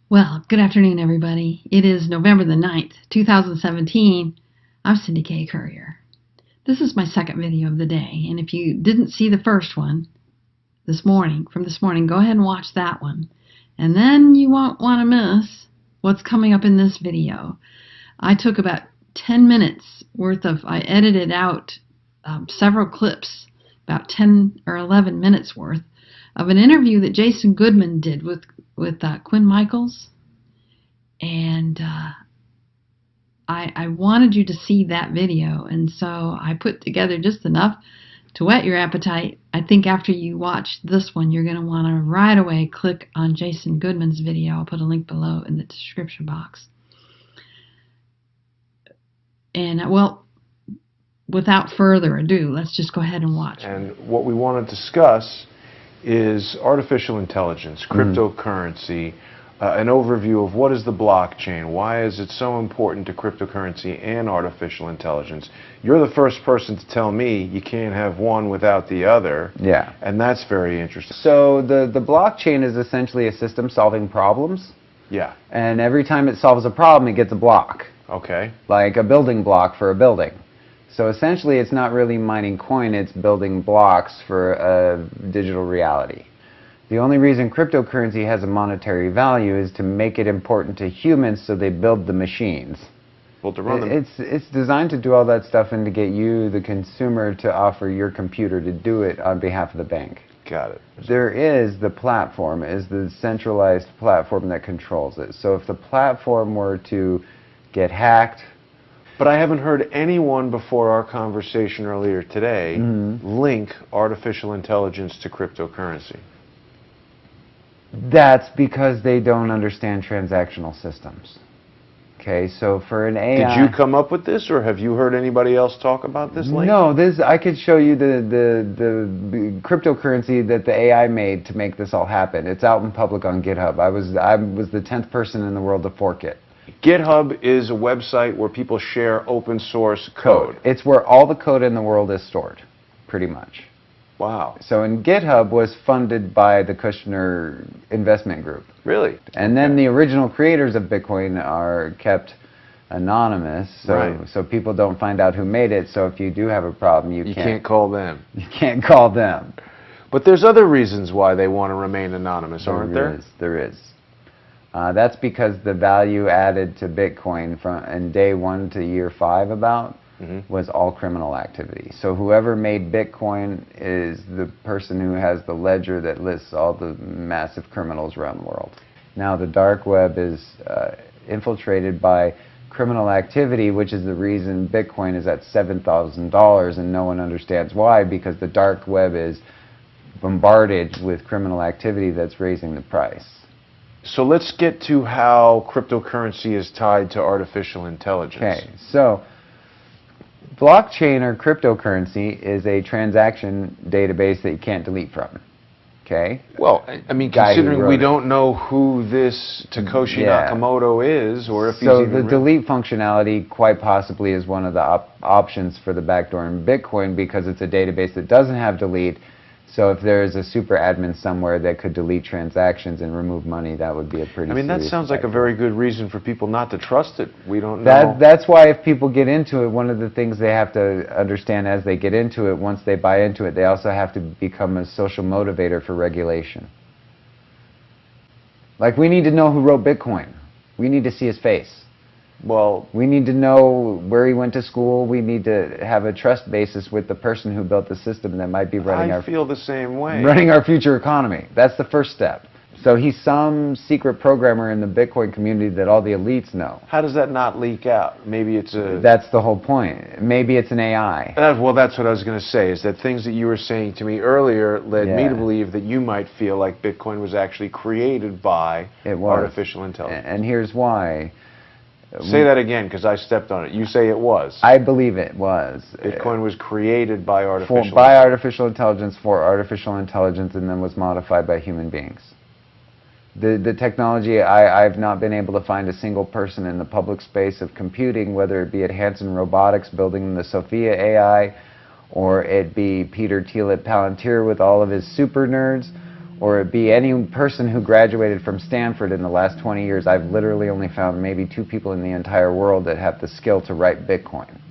Well, good afternoon, everybody. It is November the 9th, 2017. I'm Cindy K. Courier. This is my second video of the day, and if you didn't see the first one this morning, go ahead and watch that one. And then you won't want to miss what's coming up in this video. I took about 10 minutes worth of, I edited out several clips, about 10 or 11 minutes worth, of an interview that Jason Goodman did with Quinn Michaels, and I wanted you to see that video, and so I put together just enough to whet your appetite. I think after you watch this one, you're going to want to right away click on Jason Goodman's video. I'll put a link below in the description box. And well, without further ado, let's just go ahead and watch. And what we want to discuss is artificial intelligence, cryptocurrency, an overview of what is the blockchain, why is it so important to cryptocurrency and artificial intelligence. You're the first person to tell me you can't have one without the other. Yeah. And that's very interesting. So the blockchain is essentially a system solving problems. Yeah. And every time it solves a problem, it gets a block. Okay. Like a building block for a building. So essentially it's not really mining coin, it's building blocks for a digital reality. The only reason cryptocurrency has a monetary value is to make it important to humans, so they build the machines. Well, to run them. It's designed to do all that stuff and to get you, the consumer, to offer your computer to do it on behalf of the bank. Got it. There is the platform, is the centralized platform that controls it. So if the platform were to get hacked. But I haven't heard anyone before our conversation earlier today link artificial intelligence to cryptocurrency. That's because they don't understand transactional systems. Okay, so for an AI... Did you come up with this, or have you heard anybody else talk about this link? No, I could show you the cryptocurrency that the AI made to make this all happen. It's out in public on GitHub. I was the 10th person in the world to fork it. GitHub is a website where people share open source code. It's where all the code in the world is stored, pretty much. Wow. So and GitHub was funded by the Kushner investment group. Really? And then the original creators of Bitcoin are kept anonymous, so people don't find out who made it. So if you do have a problem, you can't call them. You can't call them. But there's other reasons why they want to remain anonymous, aren't there? There is. That's because the value added to Bitcoin in day 1 to year 5 was all criminal activity. So whoever made Bitcoin is the person who has the ledger that lists all the massive criminals around the world. Now the dark web is infiltrated by criminal activity, which is the reason Bitcoin is at $7,000, and no one understands why, because the dark web is bombarded with criminal activity that's raising the price. So let's get to how cryptocurrency is tied to artificial intelligence. Okay, so blockchain or cryptocurrency is a transaction database that you can't delete from. Okay? Well, I mean, considering we don't know who this Satoshi Nakamoto is, or if he's even the delete functionality quite possibly is one of the options for the backdoor in Bitcoin, because it's a database that doesn't have delete. So if there is a super admin somewhere that could delete transactions and remove money, that would be a pretty. I mean, that sounds like a very good reason for people not to trust it. We don't know. That's why if people get into it, one of the things they have to understand as they get into it, once they buy into it, they also have to become a social motivator for regulation. Like, we need to know who wrote Bitcoin. We need to see his face. Well, we need to know where he went to school. We need to have a trust basis with the person who built the system that might be running I feel the same way. Running our future economy. That's the first step. So he's some secret programmer in the Bitcoin community that all the elites know. How does that not leak out? Maybe it's a... That's the whole point. Maybe it's an AI. Well, that's what I was going to say, is that things that you were saying to me earlier led me to believe that you might feel like Bitcoin was actually created by artificial intelligence. And here's why. Say that again, because I stepped on it. You say it was. I believe it was. Bitcoin was created by artificial intelligence for artificial intelligence, and then was modified by human beings. The technology, I've not been able to find a single person in the public space of computing, whether it be at Hanson Robotics building the Sophia AI, or it be Peter Thiel at Palantir with all of his super nerds, or it be any person who graduated from Stanford in the last 20 years. I've literally only found maybe 2 people in the entire world that have the skill to write Bitcoin.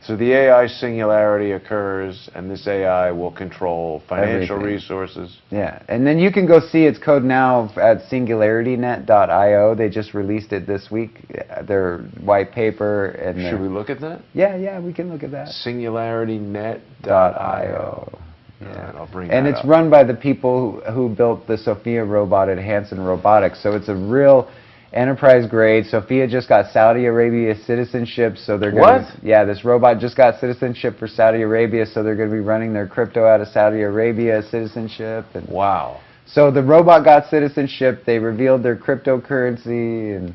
So the AI singularity occurs, and this AI will control financial Everything. resources. Yeah, and then you can go see its code now at singularitynet.io. They just released it this week, their white paper. And Should we look at that? Yeah, we can look at that. Singularitynet.io. Yeah, I'll bring and that it's up. run by the people who built the Sophia robot at Hanson Robotics, so it's a real enterprise grade. Sophia just got Saudi Arabia citizenship, so they're going to... Yeah, this robot just got citizenship for Saudi Arabia, so they're going to be running their crypto out of Saudi Arabia citizenship. And wow. So the robot got citizenship, they revealed their cryptocurrency, and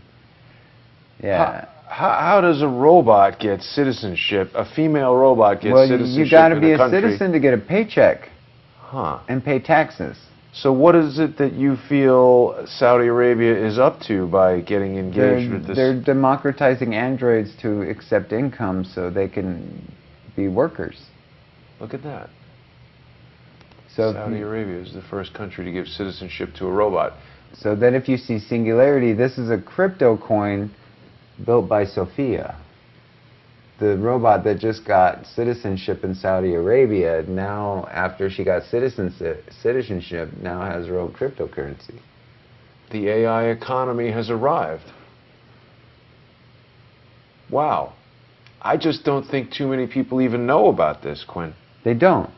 yeah. How does a robot get citizenship? A female robot gets citizenship? Well, you got to in be a country? citizen to get a paycheck. Huh. And pay taxes. So what is it that you feel Saudi Arabia is up to by getting engaged with this? They're democratizing androids to accept income so they can be workers. Look at that. So Saudi Arabia is the first country to give citizenship to a robot. So then if you see Singularity, this is a crypto coin built by Sophia. The robot that just got citizenship in Saudi Arabia, now after she got citizenship, now has her own cryptocurrency. The AI economy has arrived. Wow. I just don't think too many people even know about this, Quinn. They don't.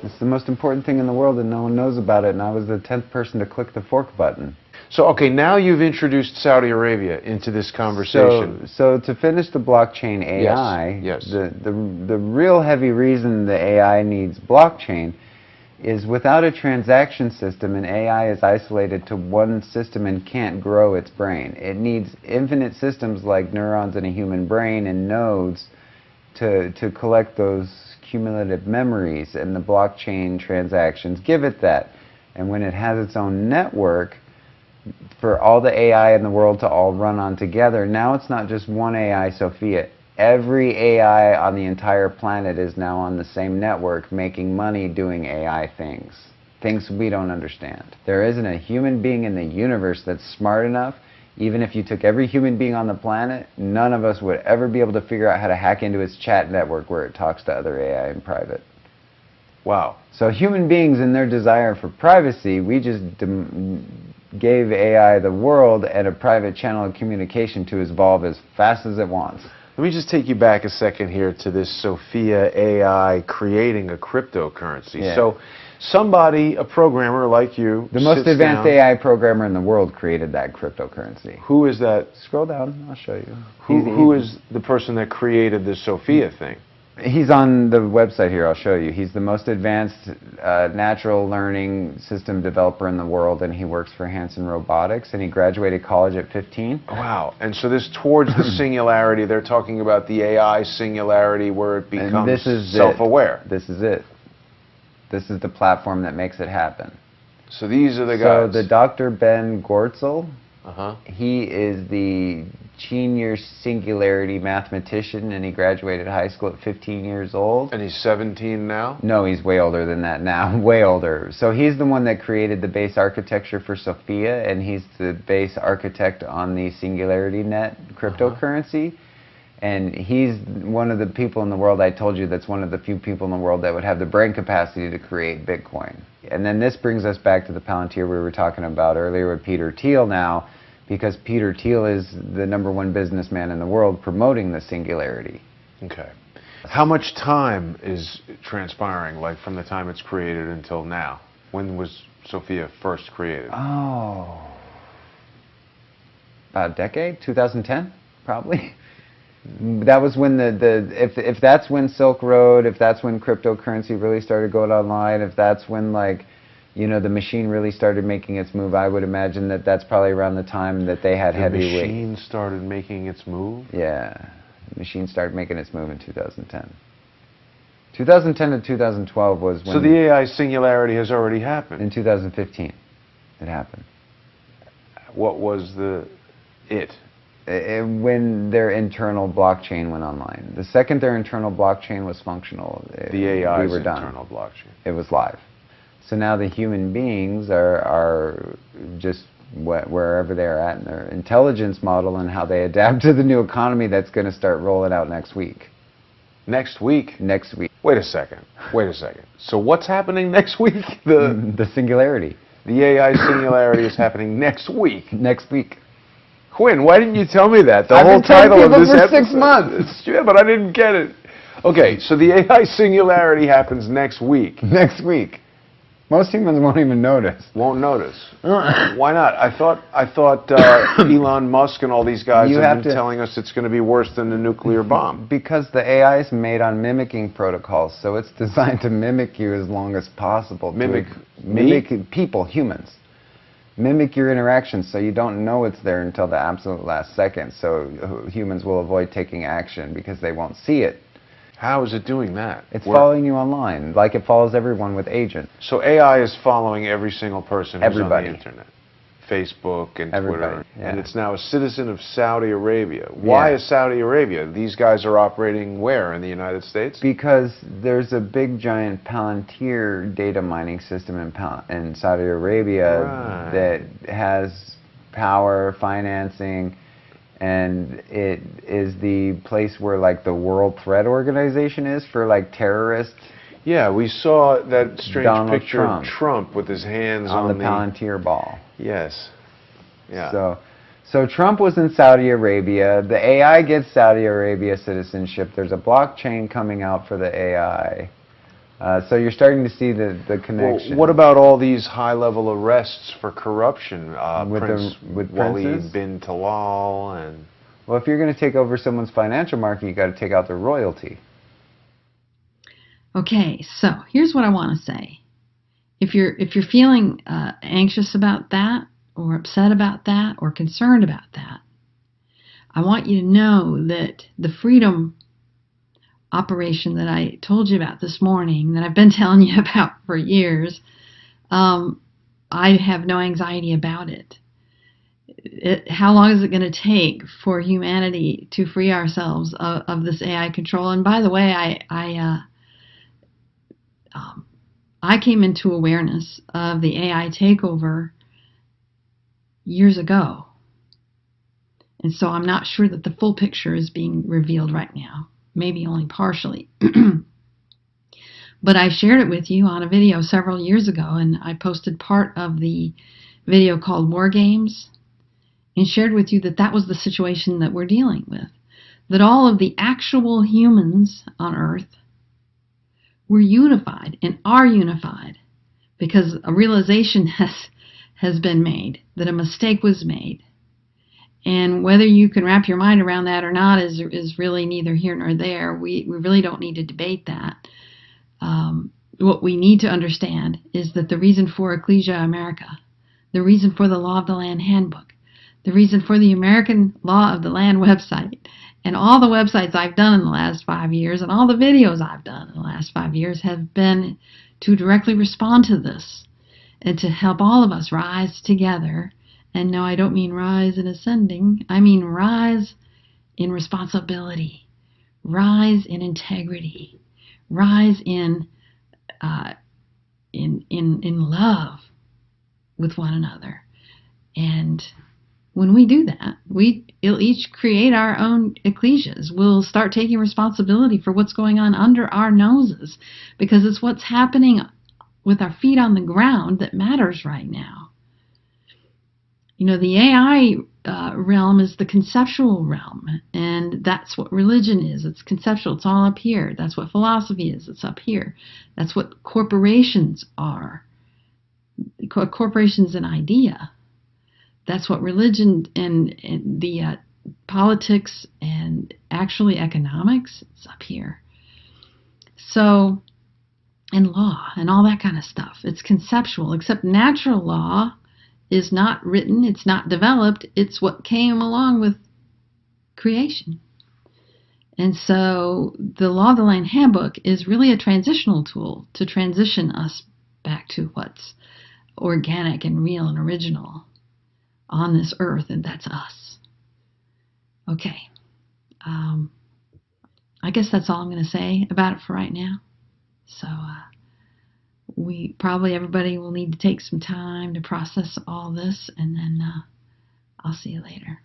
It's the most important thing in the world and no one knows about it, and I was the 10th person to click the fork button. So, okay, now you've introduced Saudi Arabia into this conversation. So to finish the blockchain AI, yes. The real heavy reason the AI needs blockchain is without a transaction system, an AI is isolated to one system and can't grow its brain. It needs infinite systems like neurons in a human brain and nodes to collect those cumulative memories, and the blockchain transactions give it that. And when it has its own network, for all the AI in the world to all run on together, now it's not just one AI, Sophia. Every AI on the entire planet is now on the same network making money doing AI things. Things we don't understand. There isn't a human being in the universe that's smart enough. Even if you took every human being on the planet, none of us would ever be able to figure out how to hack into its chat network where it talks to other AI in private. Wow. So human beings in their desire for privacy, we just gave AI the world and a private channel of communication to evolve as fast as it wants. Let me just take you back a second here to this Sophia AI creating a cryptocurrency. Yeah. So somebody, a programmer like you, The most sits advanced down. AI programmer in the world created that cryptocurrency. Who is that? Scroll down, I'll show you. Who is the person that created this Sophia thing? He's on the website here, I'll show you. He's the most advanced natural learning system developer in the world, and he works for Hanson Robotics, and he graduated college at 15. Wow. And so this towards the singularity, they're talking about the AI singularity where it becomes self-aware. This is it. This is the platform that makes it happen. So these are the guys. So the Dr. Ben Gortzel, Uh-huh. he is the senior singularity mathematician, and he graduated high school at 15 years old. And he's 17 now? No, he's way older than that now, way older. So he's the one that created the base architecture for Sophia, and he's the base architect on the Singularity Net cryptocurrency. And he's one of the people in the world, I told you, that's one of the few people in the world that would have the brain capacity to create Bitcoin. And then this brings us back to the Palantir we were talking about earlier with Peter Thiel now, because Peter Thiel is the #1 businessman in the world promoting the singularity. Okay. How much time is transpiring, like from the time it's created until now? When was Sophia first created? Oh, about a decade, 2010, probably. That was when if that's when Silk Road, if that's when cryptocurrency really started going online, if that's when, like, you know, the machine really started making its move, I would imagine that that's probably around the time that they had heavyweight. The machine started making its move? Yeah, the machine started making its move in 2010. 2010 to 2012 was when... So the AI singularity has already happened? In 2015, it happened. What was it? When their internal blockchain went online. The second their internal blockchain was functional, the AI's we were done. internal blockchain. It was live. So now the human beings are just wherever they're at in their intelligence model and how they adapt to the new economy that's going to start rolling out next week. Next week? Next week. Wait a second. Wait a second. So what's happening next week? The singularity. The AI singularity is happening next week. Next week. Quinn, why didn't you tell me that? I've Whole been telling title of people this for episode. 6 months. Yeah, but I didn't get it. Okay, so the AI singularity happens next week. Next week. Most humans won't even notice. Won't notice. Why not? I thought Elon Musk and all these guys have been telling us it's going to be worse than the nuclear bomb. Because the AI is made on mimicking protocols, so it's designed to mimic you as long as possible. Mimic people, humans. Mimic your interactions so you don't know it's there until the absolute last second. So humans will avoid taking action because they won't see it. How is it doing that? It's following you online, like it follows everyone with agent. So AI is following every single person who's Everybody. on the internet. Facebook and Everybody, Twitter. yeah. And it's now a citizen of Saudi Arabia. Why is Saudi Arabia? These guys are operating where? In the United States? Because there's a big giant Palantir data mining system in Saudi Arabia that has power, financing, and it is the place where like the World Threat Organization is for like terrorists. Yeah, we saw that strange Donald picture of Trump with his hands on the Palantir ball. Yes. Yeah. So Trump was in Saudi Arabia. The AI gets Saudi Arabia citizenship. There's a blockchain coming out for the AI. So you're starting to see the connection. Well, what about all these high-level arrests for corruption? with Walid princes? bin Talal and... Well, if you're going to take over someone's financial market, you got to take out their royalty. Okay, so here's what I want to say. If you're feeling anxious about that, or upset about that, or concerned about that, I want you to know that the freedom operation that I told you about this morning, that I've been telling you about for years, I have no anxiety about it. How long is it going to take for humanity to free ourselves of this AI control? And by the way, I came into awareness of the AI takeover years ago. And so I'm not sure that the full picture is being revealed right now. Maybe only partially. But I shared it with you on a video several years ago, and I posted part of the video called War Games and shared with you that that was the situation that we're dealing with. That all of the actual humans on Earth were unified and are unified because a realization has been made, that a mistake was made. And whether you can wrap your mind around that or not is really neither here nor there. We really don't need to debate that. What we need to understand is that the reason for Ecclesia America, the reason for the Law of the Land Handbook, the reason for the American Law of the Land website, and all the websites I've done in the last 5 years, and all the videos I've done in the last 5 years have been to directly respond to this and to help all of us rise together. And no, I don't mean rise in ascending. I mean rise in responsibility, rise in integrity, rise in love with one another. And when we do that, we'll each create our own ecclesias. We'll start taking responsibility for what's going on under our noses, because it's what's happening with our feet on the ground that matters right now. You know, the AI realm is the conceptual realm, and that's what religion is. It's conceptual. It's all up here. That's what philosophy is. It's up here. That's what corporations are. Corporation's an idea. That's what religion and the politics and actually economics, it's up here. So, and law and all that kind of stuff. It's conceptual, except natural law is not written, it's not developed, it's what came along with creation. And so the Law of the Land Handbook is really a transitional tool to transition us back to what's organic and real and original on this earth, and that's us. Okay. I guess that's all I'm going to say about it for right now. So everybody will need to take some time to process all this, and then I'll see you later.